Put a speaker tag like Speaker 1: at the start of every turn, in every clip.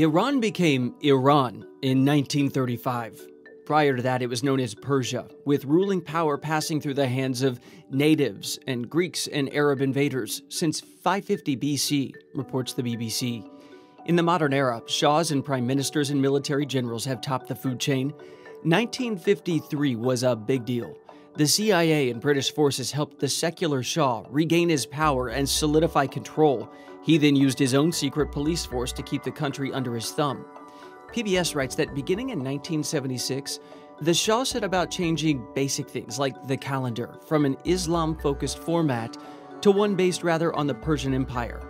Speaker 1: Iran became Iran in 1935. Prior to that, it was known as Persia, with ruling power passing through the hands of natives and Greeks and Arab invaders since 550 BC, reports the BBC. In the modern era, shahs and prime ministers and military generals have topped the food chain. 1953 was a big deal. The CIA and British forces helped the secular Shah regain his power and solidify control. He then used his own secret police force to keep the country under his thumb. PBS writes that beginning in 1976, the Shah set about changing basic things like the calendar from an Islam-focused format to one based rather on the Persian Empire.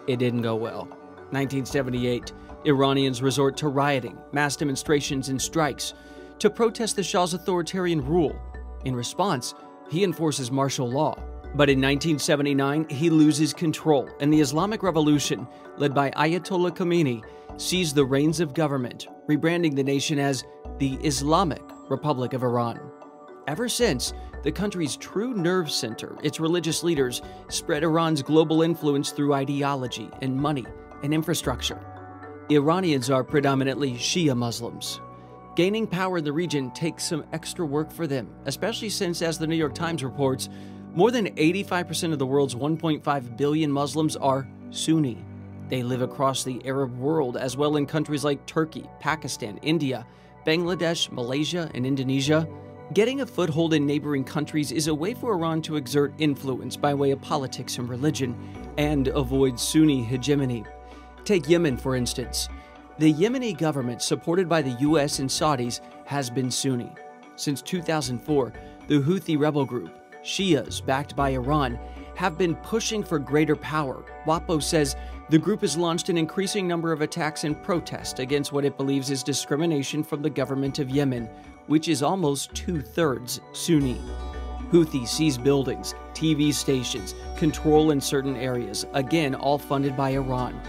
Speaker 1: It didn't go well. 1978, Iranians resort to rioting, mass demonstrations, and strikes to protest the Shah's authoritarian rule. In response, he enforces martial law. But in 1979, he loses control, and the Islamic Revolution, led by Ayatollah Khomeini, seized the reins of government, rebranding the nation as the Islamic Republic of Iran. Ever since, the country's true nerve center, its religious leaders, spread Iran's global influence through ideology and money and infrastructure. Iranians are predominantly Shia Muslims. Gaining power in the region takes some extra work for them, especially since, as the New York Times reports, more than 85% of the world's 1.5 billion Muslims are Sunni. They live across the Arab world, as well in countries like Turkey, Pakistan, India, Bangladesh, Malaysia, and Indonesia. Getting a foothold in neighboring countries is a way for Iran to exert influence by way of politics and religion, and avoid Sunni hegemony. Take Yemen, for instance. The Yemeni government, supported by the US and Saudis, has been Sunni. Since 2004, the Houthi rebel group, Shias backed by Iran, have been pushing for greater power. WAPO says the group has launched an increasing number of attacks and protests against what it believes is discrimination from the government of Yemen, which is almost two-thirds Sunni. Houthis seize buildings, TV stations, control in certain areas, again all funded by Iran.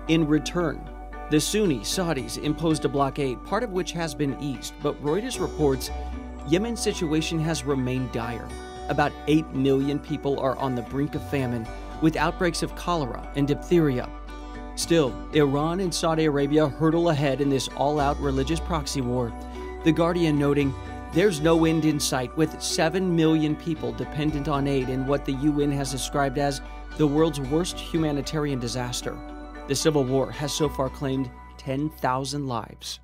Speaker 1: In return, the Sunni Saudis imposed a blockade, part of which has been eased, but Reuters reports Yemen's situation has remained dire. About 8 million people are on the brink of famine, with outbreaks of cholera and diphtheria. Still, Iran and Saudi Arabia hurtle ahead in this all-out religious proxy war. The Guardian noting, there's no end in sight, with 7 million people dependent on aid in what the UN has described as the world's worst humanitarian disaster. The civil war has so far claimed 10,000 lives.